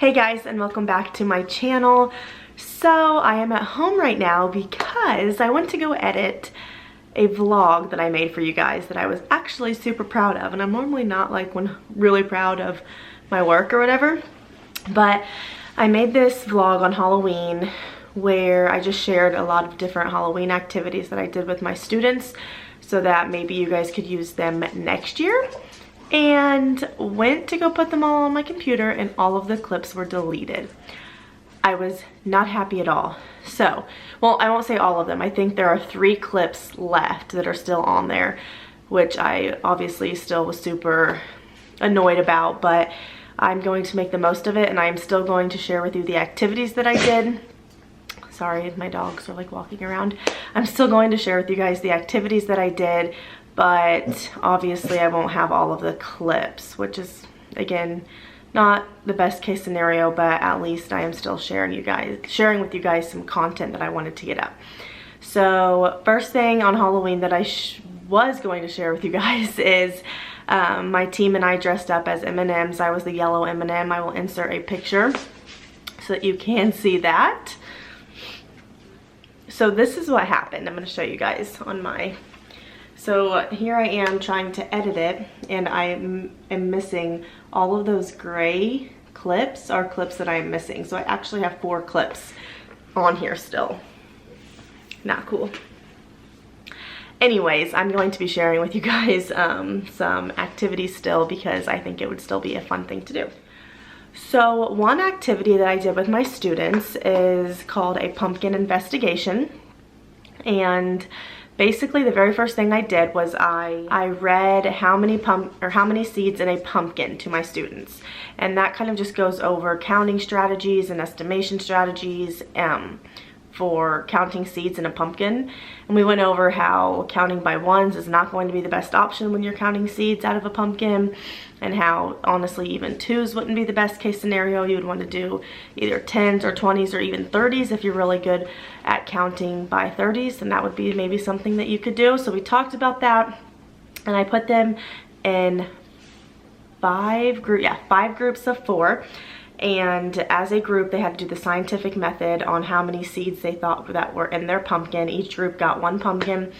Hey guys, and welcome back to my channel. So I am at home right now because I went to go edit a vlog that I made for you guys that I was actually super proud of, and I'm normally not like really proud of my work or whatever, but I made this vlog on Halloween where I just shared a lot of different Halloween activities that I did with my students so that maybe you guys could use them next year. And went to go put them all on my computer and all of the clips were deleted. I was not happy at all. So, well, I won't say all of them. I think there are 3 clips left that are still on there, which I obviously still was super annoyed about, but I'm going to make the most of it, and I'm still going to share with you the activities that I did. Sorry, my dogs are like walking around. I'm still going to share with you guys the activities that I did, but obviously I won't have all of the clips, which is, again, not the best case scenario, but at least I am still sharing with you guys some content that I wanted to get up. So first thing on Halloween that I was going to share with you guys is my team and I dressed up as M&Ms. I was the yellow M&M. I will insert a picture so that you can see that. So this is what happened. I'm going to show you guys on my... So here I am trying to edit it, and I am missing all of those gray clips are clips that I'm missing. So I actually have 4 clips on here still. Not cool. Anyways, I'm going to be sharing with you guys some activities still because I think it would still be a fun thing to do. So one activity that I did with my students is called a pumpkin investigation, and basically the very first thing I did was I read how many seeds in a pumpkin to my students, and that kind of just goes over counting strategies and estimation strategies for counting seeds in a pumpkin. And we went over how counting by ones is not going to be the best option when you're counting seeds out of a pumpkin, and how honestly even 2s wouldn't be the best case scenario. You would want to do either 10s or 20s or even 30s if you're really good at counting by 30s, and that would be maybe something that you could do. So we talked about that, and I put them in 5 groups of 4. And as a group, they had to do the scientific method on how many seeds they thought that were in their pumpkin. Each group got 1 pumpkin.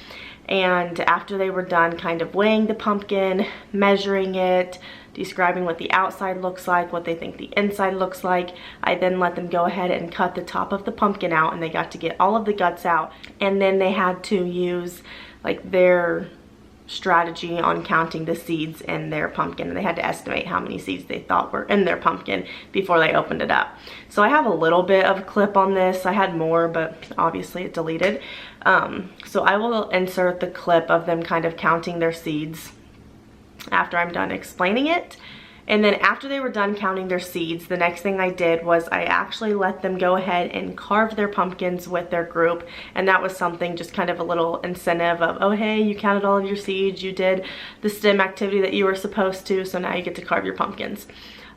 And after they were done kind of weighing the pumpkin, measuring it, describing what the outside looks like, what they think the inside looks like, I then let them go ahead and cut the top of the pumpkin out, and they got to get all of the guts out. And then they had to use like their strategy on counting the seeds in their pumpkin, and they had to estimate how many seeds they thought were in their pumpkin before they opened it up. So I have a little bit of a clip on this. I had more, but obviously it deleted. So I will insert the clip of them kind of counting their seeds after I'm done explaining it. And then after they were done counting their seeds, the next thing I did was I actually let them go ahead and carve their pumpkins with their group. And that was something, just kind of a little incentive of, oh hey, you counted all of your seeds, you did the STEM activity that you were supposed to, so now you get to carve your pumpkins.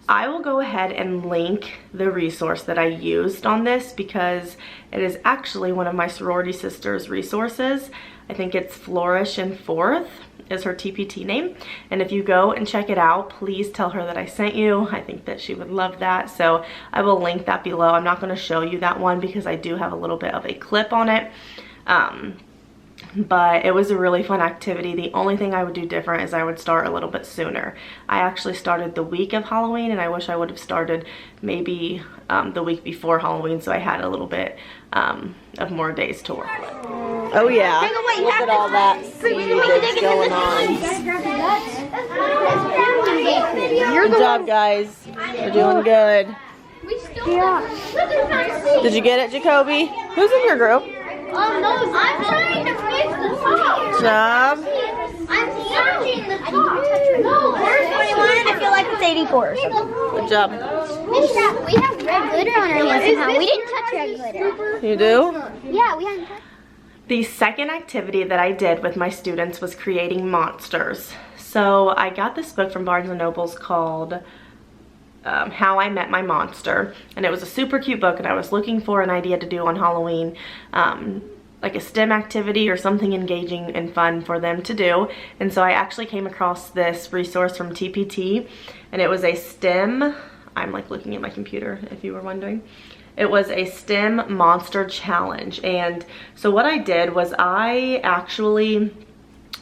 I will go ahead and link the resource that I used on this because it is actually one of my sorority sisters' resources. I think it's Flourish in 4th is her TPT name, and if you go and check it out, please tell her that I sent you. I think that she would love that, so I will link that below. I'm not going to show you that one because I do have a little bit of a clip on it, but it was a really fun activity. The only thing I would do different is I would start a little bit sooner. I actually started the week of Halloween, and I wish I would have started maybe the week before Halloween, so I had a little bit of more days to work with. Oh yeah, look at all that seed that's going on. Good job, guys. We're doing good. Did you get it, Jacoby? Who's in your group? No, I'm trying to fix the top. Good job. I'm touching the top. No, where's 21? I feel like it's 84 or something. Good job. We have red glitter on our hands somehow. We didn't touch red glitter. You do? Yeah, we hadn't touched. The second activity that I did with my students was creating monsters. So I got this book from Barnes & Nobles called How I Met My Monster, and it was a super cute book, and I was looking for an idea to do on Halloween, like a STEM activity or something engaging and fun for them to do. And so I actually came across this resource from TPT, and it was a STEM I'm like looking at my computer if you were wondering. It was a STEM monster challenge. And so what I did was I actually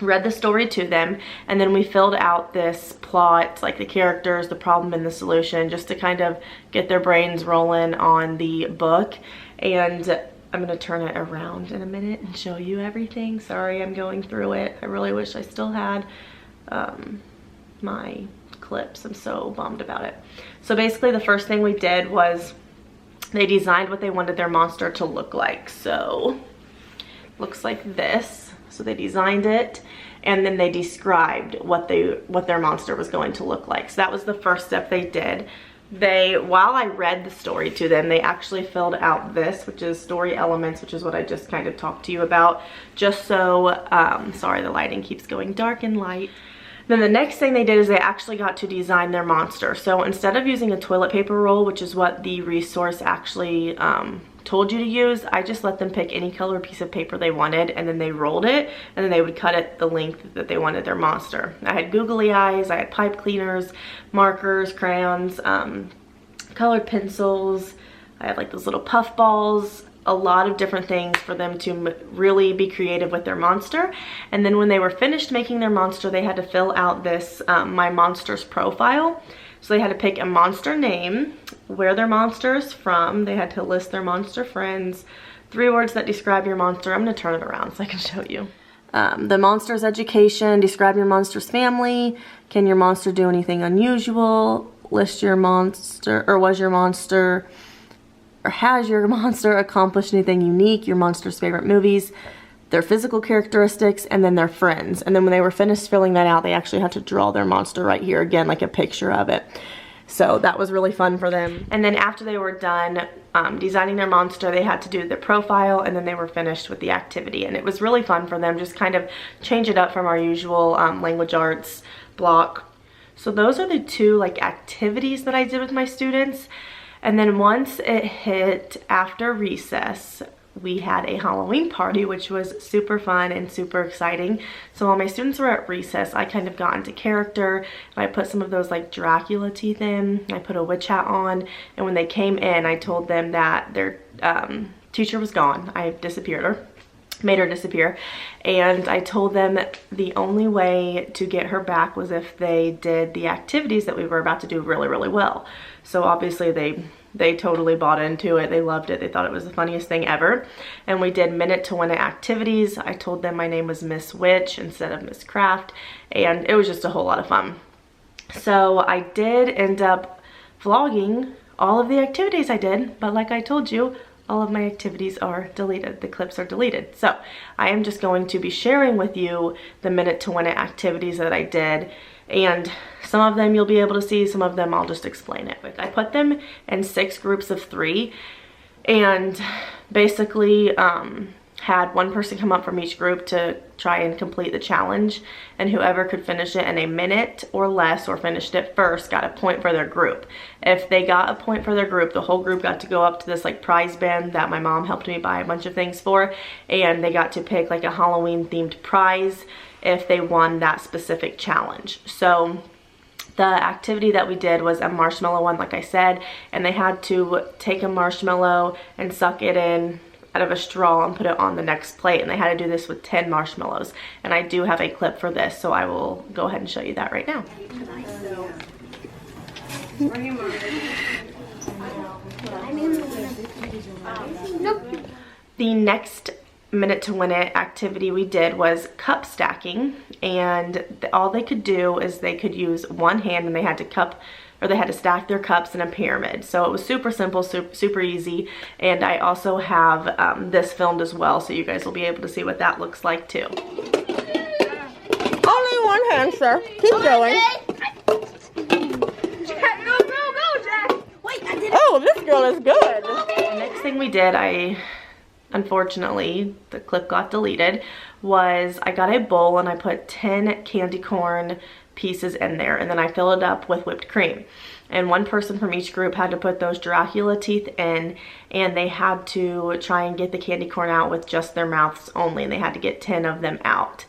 read the story to them, and then we filled out this plot, like the characters, the problem and the solution, just to kind of get their brains rolling on the book. And I'm gonna turn it around in a minute and show you everything. Sorry, I'm going through it. I really wish I still had my clips. I'm so bummed about it. So basically the first thing we did was they designed what they wanted their monster to look like. So looks like this. So they designed it, and then they described what their monster was going to look like. So that was the first step they did. While I read the story to them, they actually filled out this, which is story elements, which is what I just kind of talked to you about, just so, sorry, the lighting keeps going dark and light. Then the next thing they did is they actually got to design their monster. So instead of using a toilet paper roll, which is what the resource actually told you to use, I just let them pick any color piece of paper they wanted, and then they rolled it, and then they would cut it the length that they wanted their monster. I had googly eyes, I had pipe cleaners, markers, crayons, colored pencils, I had like those little puff balls, a lot of different things for them to really be creative with their monster. And then when they were finished making their monster, they had to fill out this My Monster's profile. So they had to pick a monster name, where their monster is from, they had to list their monster friends, 3 words that describe your monster. I'm gonna turn it around so I can show you. The monster's education, describe your monster's family, can your monster do anything unusual, list your monster, or was your monster, or has your monster accomplished anything unique, your monster's favorite movies, their physical characteristics, and then their friends. And then when they were finished filling that out, they actually had to draw their monster right here, again, like a picture of it. So that was really fun for them. And then after they were done designing their monster, they had to do the profile, and then they were finished with the activity. And it was really fun for them, just kind of change it up from our usual language arts block. So those are the 2 like activities that I did with my students. And then once it hit after recess, we had a Halloween party, which was super fun and super exciting. So while my students were at recess, I kind of got into character, and I put some of those like Dracula teeth in, I put a witch hat on, and when they came in, I told them that their teacher was gone. I disappeared her, made her disappear, and I told them the only way to get her back was if they did the activities that we were about to do really, really well. So obviously they totally bought into it. They loved it. They thought it was the funniest thing ever. And we did minute to win it activities. I told them my name was Miss Witch instead of Miss Craft, and it was just a whole lot of fun. So I did end up vlogging all of the activities I did, but like I told you, all of my activities are deleted. The clips are deleted. So I am just going to be sharing with you the minute to win it activities that I did, and some of them you'll be able to see, some of them I'll just explain it. I put them in 6 groups of 3, and basically had one person come up from each group to try and complete the challenge, and whoever could finish it in a minute or less, or finished it first, got a point for their group. If they got a point for their group, the whole group got to go up to this like prize bin that my mom helped me buy a bunch of things for, and they got to pick like a Halloween themed prize if they won that specific challenge. So the activity that we did was a marshmallow one, like I said, and they had to take a marshmallow and suck it in out of a straw and put it on the next plate, and they had to do this with 10 marshmallows. And I do have a clip for this, so I will go ahead and show you that right now. The next minute to win it activity we did was cup stacking, and all they could do is they could use one hand, and they had to stack their cups in a pyramid. So it was super simple, super easy. And I also have this filmed as well, so you guys will be able to see what that looks like too. Only one hand, sir. Keep going. Oh, this girl is good. The next thing we did, unfortunately, the clip got deleted, was I got a bowl and I put 10 candy corn pieces in there, and then I filled it up with whipped cream. And one person from each group had to put those Dracula teeth in, and they had to try and get the candy corn out with just their mouths only, and they had to get 10 of them out.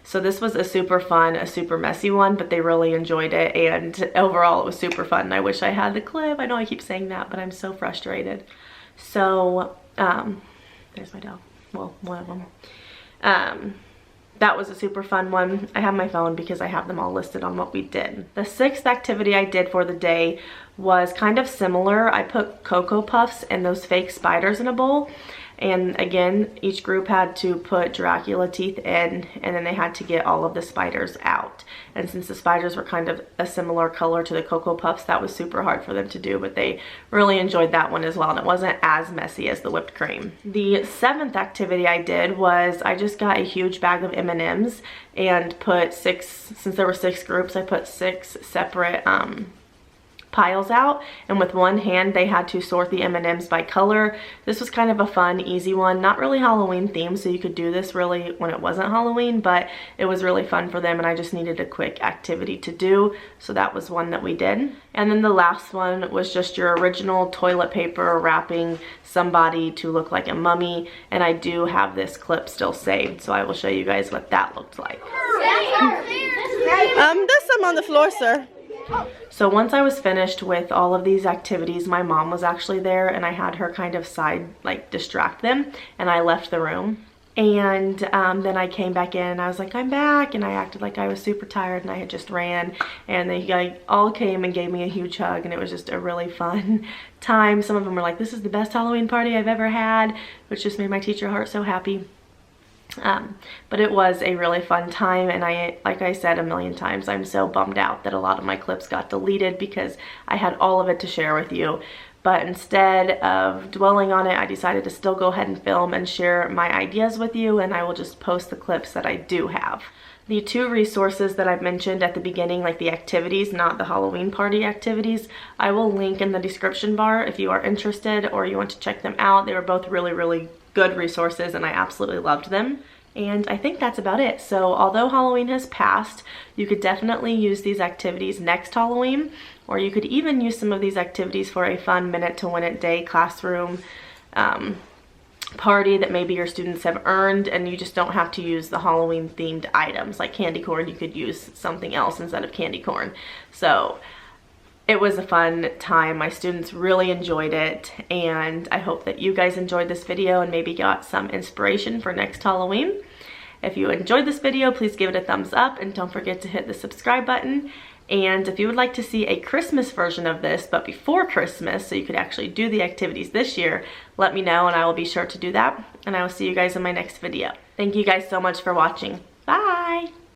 So this was a super fun, a super messy one, but they really enjoyed it, and overall it was super fun. And I wish I had the clip. I know I keep saying that, but I'm so frustrated. So there's my dog. Well, one of them. That was a super fun one. I have my phone because I have them all listed on what we did. The 6th activity I did for the day was kind of similar. I put Cocoa Puffs and those fake spiders in a bowl. And again, each group had to put Dracula teeth in, and then they had to get all of the spiders out. And since the spiders were kind of a similar color to the Cocoa Puffs, that was super hard for them to do, but they really enjoyed that one as well, and it wasn't as messy as the whipped cream. The 7th activity I did was I just got a huge bag of M&Ms and put 6, since there were 6 groups, I put 6 separate piles out, and with one hand they had to sort the M&Ms by color. This was kind of a fun, easy one, not really Halloween themed, so you could do this really when it wasn't Halloween, but it was really fun for them, and I just needed a quick activity to do, so that was one that we did. And then the last one was just your original toilet paper wrapping somebody to look like a mummy, and I do have this clip still saved, so I will show you guys what that looked like. There's some on the floor, sir. So once I was finished with all of these activities, my mom was actually there, and I had her kind of distract them, and I left the room. And then I came back in, and I was like, I'm back, and I acted like I was super tired and I had just ran, and they all came and gave me a huge hug, and it was just a really fun time. Some of them were like, this is the best Halloween party I've ever had, which just made my teacher heart so happy. But it was a really fun time, and like I said a million times, I'm so bummed out that a lot of my clips got deleted because I had all of it to share with you. But instead of dwelling on it, I decided to still go ahead and film and share my ideas with you, and I will just post the clips that I do have. The 2 resources that I've mentioned at the beginning, like the activities, not the Halloween party activities, I will link in the description bar if you are interested or you want to check them out. They were both really, really good resources, and I absolutely loved them. And I think that's about it. So although Halloween has passed, you could definitely use these activities next Halloween, or you could even use some of these activities for a fun minute to win it day classroom party that maybe your students have earned, and you just don't have to use the Halloween themed items like candy corn. You could use something else instead of candy corn. So it was a fun time. My students really enjoyed it, and I hope that you guys enjoyed this video and maybe got some inspiration for next Halloween. If you enjoyed this video, please give it a thumbs up, and don't forget to hit the subscribe button. And if you would like to see a Christmas version of this, but before Christmas, so you could actually do the activities this year, let me know and I will be sure to do that. And I will see you guys in my next video. Thank you guys so much for watching. Bye!